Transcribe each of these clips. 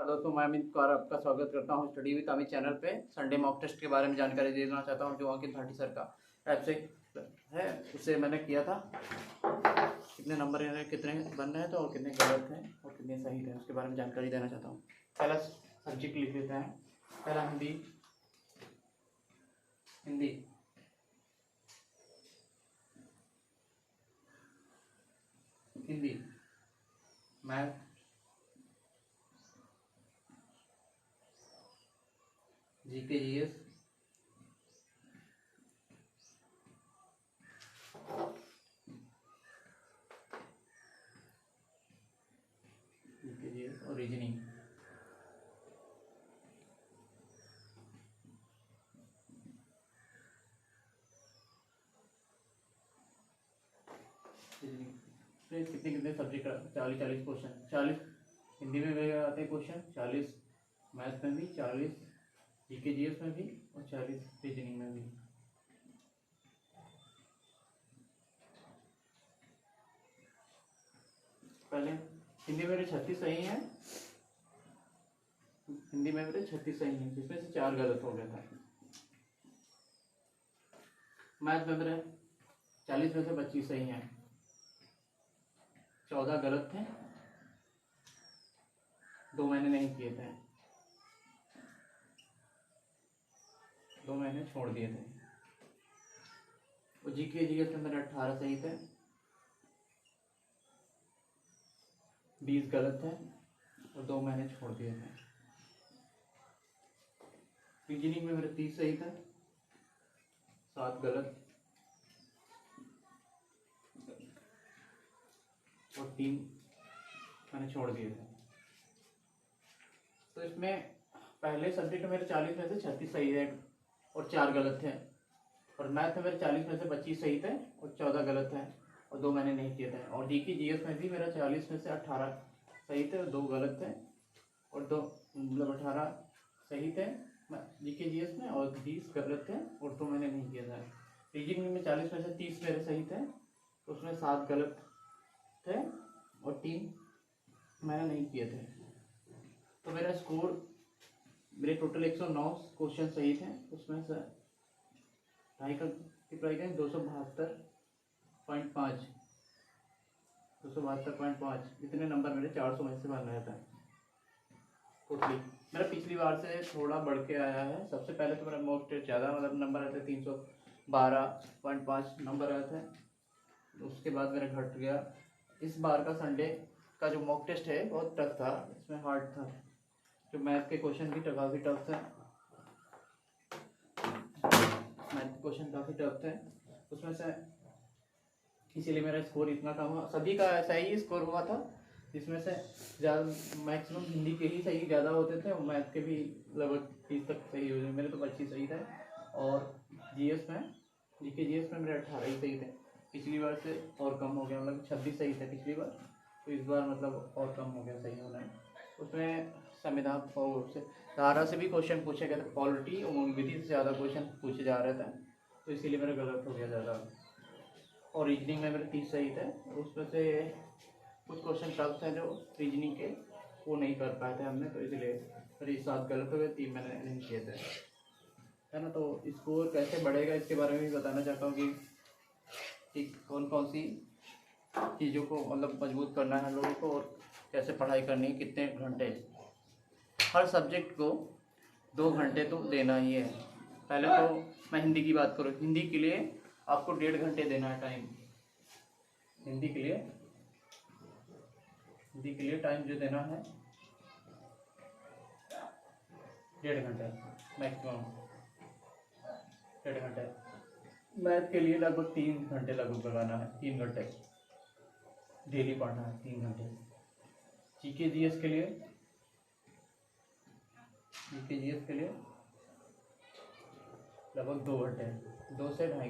और दोस्तों मैं अमित कौर आपका स्वागत करता हूं स्टडी विद अमित चैनल पे। संडे मॉक टेस्ट के बारे में जानकारी देना चाहता हूं जो अंकित भाटी सर का ऐप से है, उससे मैंने किया था। कितने नंबर कितने बन रहे हैं तो और कितने गलत हैं और कितने सही थे उसके बारे में जानकारी देना चाहता हूँ। पहला सब्जेक्ट लिख लेते हैं। पहला हिंदी मैथ, जीके जीएस, और रीजनिंग। कितने कितने सब्जेक्ट 40 क्वेश्चन, 40 हिंदी में भी आते हैं क्वेश्चन, 40 मैथ में भी, 40 जीके जीएस में भी और 40 रीजनिंग में भी। पहले हिंदी में मेरे 36 सही हैं, हिंदी में मेरे 36 सही हैं जिसमें से 4 गलत हो गया था। मैथ में मेरे 40 में से 25 सही हैं, 14 गलत थे, 2 मैंने नहीं किए थे, 2 मैंने छोड़ दिए थे। और जीके जीएस में मेरे 18 सही थे, 20 गलत थे और 2 मैंने छोड़ दिए थे। रीजनिंग में मेरे 30 सही थे, 7 गलत और 3 मैंने छोड़ दिए थे। तो इसमें पहले सब्जेक्ट मेरे 40 में से 36 सही है और 4 गलत थे, और मैथ में मेरे 40 में से 25 सही थे और 14 गलत हैं और 2 मैंने नहीं किए थे। और जीके जीएस में भी मेरा 40 में से 18 सही थे और 2 गलत थे और 2 मतलब 18 सही थे जीके जीएस में और 20 गलत थे और 2 मैंने नहीं किया था। रीजनिंग में 40 में से 30 मेरे सही थे तो उसमें 7 गलत थे और 3 मैंने नहीं किए थे। तो मेरा स्कोर, मेरे टोटल 109 क्वेश्चन सही थे, उसमें से ढाई का टिप्लाई करें 272.5 इतने नंबर मेरे 400 में से बन रहे थे टोटली। मेरा पिछली बार से थोड़ा बढ़ के आया है। सबसे पहले तो मेरा मॉक टेस्ट ज़्यादा मतलब नंबर आए थे, 312.5 नंबर आए थे, उसके बाद मेरा घट गया। इस बार का संडे का जो मॉक टेस्ट है बहुत टफ था, इसमें हार्ड था, जो मैथ के क्वेश्चन भी काफ़ी टफ थे, मैथ के क्वेश्चन काफ़ी टफ थे उसमें से, इसीलिए मेरा स्कोर इतना कम हुआ। सभी का ऐसा ही स्कोर हुआ था, जिसमें से ज़्यादा मैक्सिमम हिंदी के ही सही ज़्यादा होते थे और मैथ के भी लगभग 30 तक सही हुए। मेरे तो 25 सही थे और जीएस में, जीके जीएस में मेरे 18 ही सही थे। पिछली बार से और कम हो गया, मतलब 26 सही थे पिछली बार, तो इस बार मतलब और कम हो गया सही होना है। उसमें संविधान से, धारा से भी क्वेश्चन पूछे गए थे, पॉलिटी और विधि से ज़्यादा क्वेश्चन पूछे जा रहे थे, तो इसीलिए मेरा गलत हो गया ज़्यादा। और रीजनिंग में मेरे 30 सही थे, उसमें से कुछ क्वेश्चन टफ थे जो रीजनिंग के, वो नहीं कर पाए थे हमने, तो इसलिए मेरे 7 गलत हो गए, 3 मैंने नहीं किए थे, है ना। तो स्कोर कैसे बढ़ेगा इसके बारे में भी बताना चाहता हूँ कि कौन कौन सी चीज़ों को मतलब मजबूत करना है लोगों को और कैसे पढ़ाई करनी है, कितने घंटे। हर सब्जेक्ट को 2 घंटे तो देना ही है। पहले तो मैं हिंदी की बात करूँ, हिंदी के लिए आपको 1.5 घंटे देना है टाइम। हिंदी के लिए टाइम जो देना है 1.5 घंटे मैक्सिमम, 1.5 घंटे। मैथ के लिए लगभग 3 घंटे लगभग लगाना है, 3 घंटे डेली पढ़ना है, 3 घंटे। जीके जीएस के लिए लगभग 2 घंटे, 2 से ढाई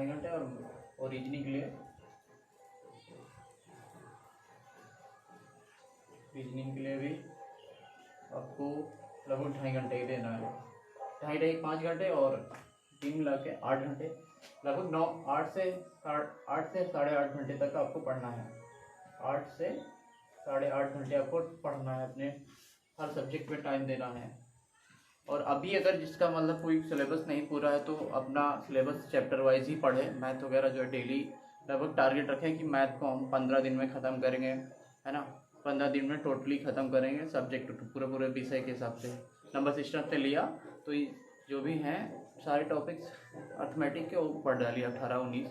घंटे और रीजनिंग के लिए भी आपको लगभग 2.5 घंटे ही देना है, 5 घंटे और 3 मिला के 8 घंटे, लगभग 8 से 8.5 घंटे तक आपको पढ़ना है, 8 से 8.5 घंटे आपको पढ़ना है, अपने हर सब्जेक्ट में टाइम देना है। और अभी अगर जिसका मतलब कोई सिलेबस नहीं पूरा है तो अपना सिलेबस चैप्टर वाइज ही पढ़े। मैथ वगैरह जो है डेली लगभग टारगेट रखें कि मैथ को हम 15 दिन में ख़त्म करेंगे, है ना। 15 दिन में टोटली ख़त्म करेंगे सब्जेक्ट पूरे पूरे विषय के हिसाब से। नंबर सिस्टम से लिया तो जो भी हैं सारे टॉपिक्स अर्थमेटिक के वो पढ़ डालिए 18-19,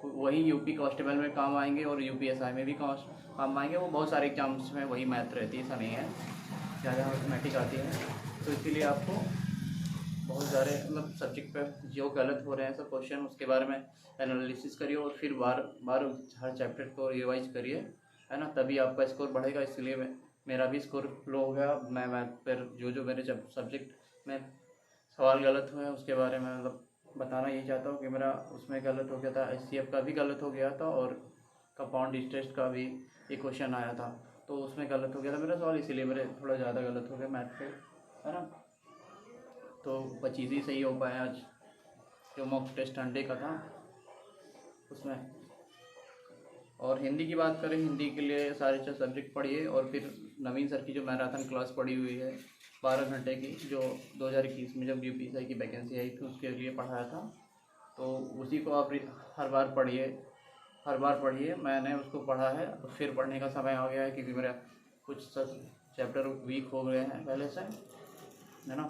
वही यूपी कांस्टेबल में काम आएंगे और यूपीएसआई में भी काम आएंगे। वो बहुत सारे एग्जाम्स में वही मैथ रहती है, ऐसा नहीं है, ज़्यादा अर्थमेटिक आती है। तो इसीलिए आपको बहुत सारे मतलब सब्जेक्ट पे जो गलत हो रहे हैं सब क्वेश्चन उसके बारे में एनालिसिस करिए और फिर बार हर चैप्टर को रिवाइज करिए, है ना, तभी आपका स्कोर बढ़ेगा। इसलिए मेरा भी स्कोर लो हो गया। मैं फिर जो मेरे सब्जेक्ट में सवाल गलत हुए हैं उसके बारे में मतलब बताना यही चाहता हूँ कि मेरा उसमें गलत हो गया था, एचसीएफ का भी गलत हो गया था और कंपाउंड इंटरेस्ट का भी एक क्वेश्चन आया था, तो उसमें गलत हो गया था मेरा सवाल, इसीलिए मेरे थोड़ा ज़्यादा गलत हो गया मैथ पे, है ना। तो 25 ही सही हो पाया आज जो मॉक टेस्ट संडे का था उसमें। और हिंदी की बात करें, हिंदी के लिए सारे सब्जेक्ट पढ़िए और फिर नवीन सर की जो मैराथन क्लास पड़ी हुई है 12 घंटे की, जो 2021 में जब यूपीएसआई की वैकेंसी आई थी उसके लिए पढ़ाया था, तो उसी को आप हर बार पढ़िए। मैंने उसको पढ़ा है, फिर पढ़ने का समय आ गया है क्योंकि मेरा कुछ चैप्टर वीक हो गए हैं पहले से, है ना।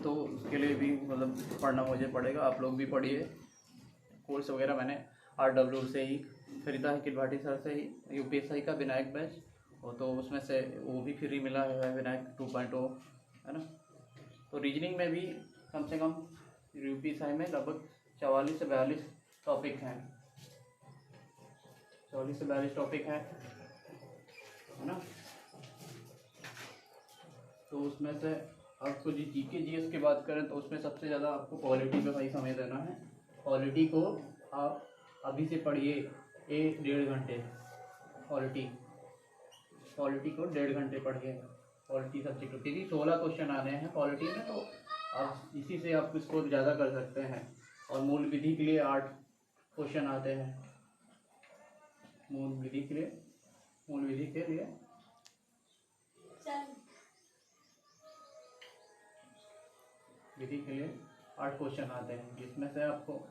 तो उसके लिए भी मतलब पढ़ना मुझे पड़ेगा, आप लोग भी पढ़िए। कोर्स वगैरह मैंने RW से ही खरीदा है, किलभाटी सर से ही, यूपीएसआई का विनायक बैच, और तो उसमें से वो भी फ्री मिला है विनायक 2.0, है ना। तो रीजनिंग में भी कम से कम यूपीएसआई में लगभग 44 से 42 टॉपिक हैं, 44 से 42 टॉपिक हैं, है ना। तो उसमें से आपको जी जीके जीएस की बात करें तो उसमें सबसे ज़्यादा आपको पॉलिटी पे भाई समय देना है। पॉलिटी को आप अभी से पढ़िए 1-1.5 घंटे, पॉलिटी को 1.5 घंटे पढ़िए पॉलिटी सब्जेक्ट, क्योंकि 16 क्वेश्चन आने हैं पॉलिटी में, तो आप इसी से आप स्कोर ज़्यादा कर सकते हैं। और मूल विधि के लिए 8 क्वेश्चन आते हैं, मूल विधि के लिए 8 क्वेश्चन आते हैं, जिसमें से आपको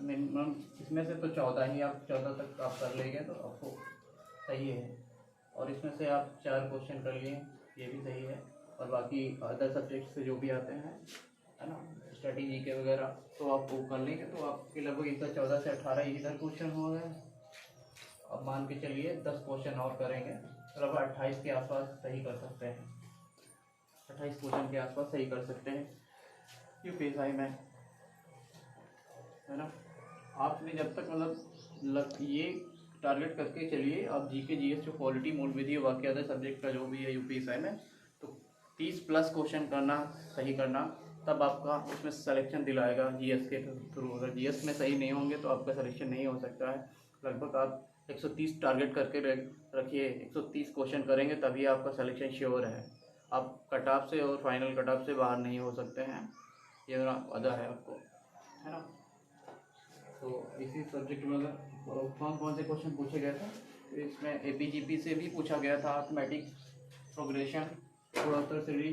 मिनिमम इसमें से तो 14 तक आप कर लेंगे तो आपको सही है। और इसमें से आप 4 क्वेश्चन कर लिए, ये भी सही है। और बाकी अदर सब्जेक्ट से जो भी आते हैं, है ना, स्ट्रेटेजी के वगैरह, तो आप वो कर लेंगे तो आपके लगभग इधर 14 से 18 इधर क्वेश्चन हो गए। अब मान के चलिए 10 क्वेश्चन और करेंगे, लगभग 28 के आसपास सही कर सकते हैं, 28 क्वेश्चन के आसपास सही कर सकते हैं यूपीएसआई में, है ना। आपने जब तक मतलब ये टारगेट करके चलिए, आप जीके जीएस जो पॉलिटी मूल विधि बाकी अदर सब्जेक्ट का जो भी है यूपीएसआई में, तो 30+ क्वेश्चन करना, सही करना, तब आपका उसमें सिलेक्शन दिलाएगा जीएस के थ्रू। अगर जीएस में सही नहीं होंगे तो आपका सिलेक्शन नहीं हो सकता है। लगभग आप 130 टारगेट करके रखिए, 130 क्वेश्चन करेंगे तभी आपका सिलेक्शन श्योर है। आप कट ऑफ से और फाइनल कट ऑफ से बाहर नहीं हो सकते हैं, ये मेरा वादा है आपको, है ना। तो इसी सब्जेक्ट में कौन कौन से क्वेश्चन पूछे गए थे, तो इसमें एपीजीपी से भी पूछा गया था, अर्थमेटिक प्रोग्रेशन, गुणोत्तर श्रेणी,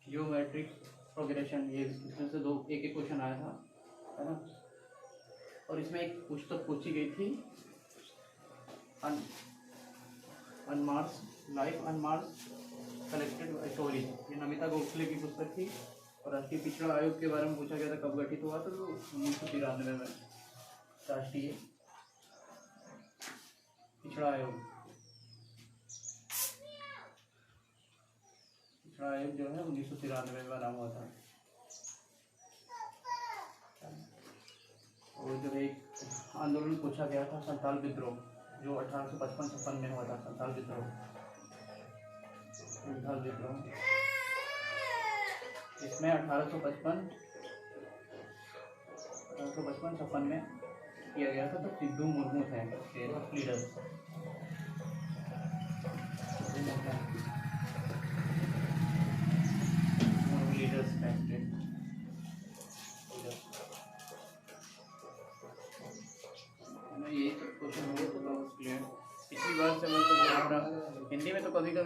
जियोमेट्रिक प्रोग्रेशन, ये इसमें से एक क्वेश्चन आया था, है ना। और इसमें एक पुस्तक पूछी गई थी, अनमार्स लाइफ अनमार्स कलेक्टेड स्टोरी, ये नमिता गोखले की पुस्तक थी। और राष्ट्रीय पिछड़ा आयोग के बारे में पूछा गया था, कब गठित हुआ था, तो 1993 में राष्ट्रीय पिछड़ा आयोग जो है 1993 में बना हुआ था। और जो एक आंदोलन पूछा गया था संथाल विद्रोह, जो 1855-56 में हुआ था, संथाल विद्रोह। इसमें 1855-56 में किया गया था। तो सिद्धू मुर्मू थे लीडर, लीडर्स ये क्वेश्चन हो गया। तो पिछली बार से मतलब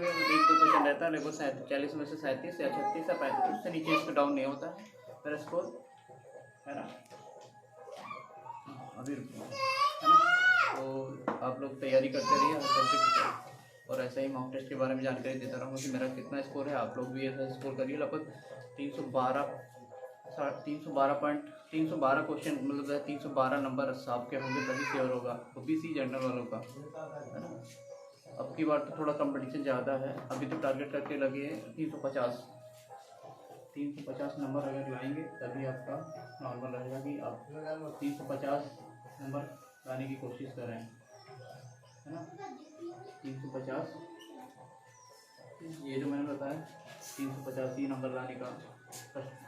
में एक दो क्वेश्चन रहता है, लगभग 40 में से 37 या 36 या 35, उससे नीचे इसका डाउन नहीं होता है मेरा स्कोर, है ना। अभी रुको, है ना। तो आप लोग तैयारी करते रहिए हर सब्जेक्ट की, और ऐसा ही मॉक टेस्ट के बारे में जानकारी देता रहूँगा कि मेरा कितना स्कोर है। आप लोग भी ऐसा स्कोर करिए। लगभग 312 क्वेश्चन, मतलब 312 नंबर आपके होंगे तभी श्योर होगा, OBC जनरल वालों का, है ना। अब की बार तो थोड़ा कंपटीशन ज़्यादा है। अभी तो टारगेट करके लगे 350 नंबर अगर लाएंगे तभी आपका नॉर्मल रहेगा कि आप 350 नंबर लाने की कोशिश कर रहे हैं, है ना। 350, ये जो मैंने बताया 350 ही नंबर लाने का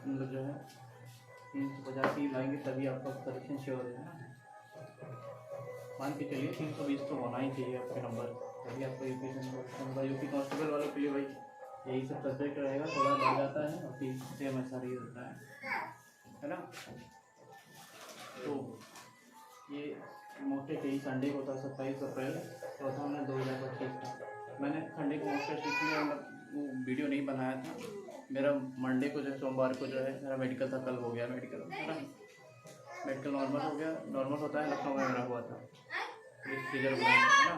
मतलब जो है 350 ही लाएंगे तभी आपका करेक्शन श्योर है ना। मान के चलिए 320 तो होना ही चाहिए आपके नंबर, तभी आपको यूपी कांस्टेबल वालों के लिए भाई यही सब सब्जेक्ट रहेगा, थोड़ा बढ़ जाता है और फिर सेम ऐसा ही होता है ना। तो ये मॉक टेस्ट यही संडे को था, 27 अप्रैल, चौथा महीना 2025 का। मैंने संडे को मॉक टेस्ट इसलिए वो वीडियो नहीं बनाया था, मेरा मंडे को जो है, सोमवार को जो है मेरा मेडिकल था, कल हो गया मेडिकल, है ना। मेडिकल नॉर्मल हो गया, नॉर्मल होता है, लखनऊ में मेरा हुआ था, रिजर्व बैंक, है ना।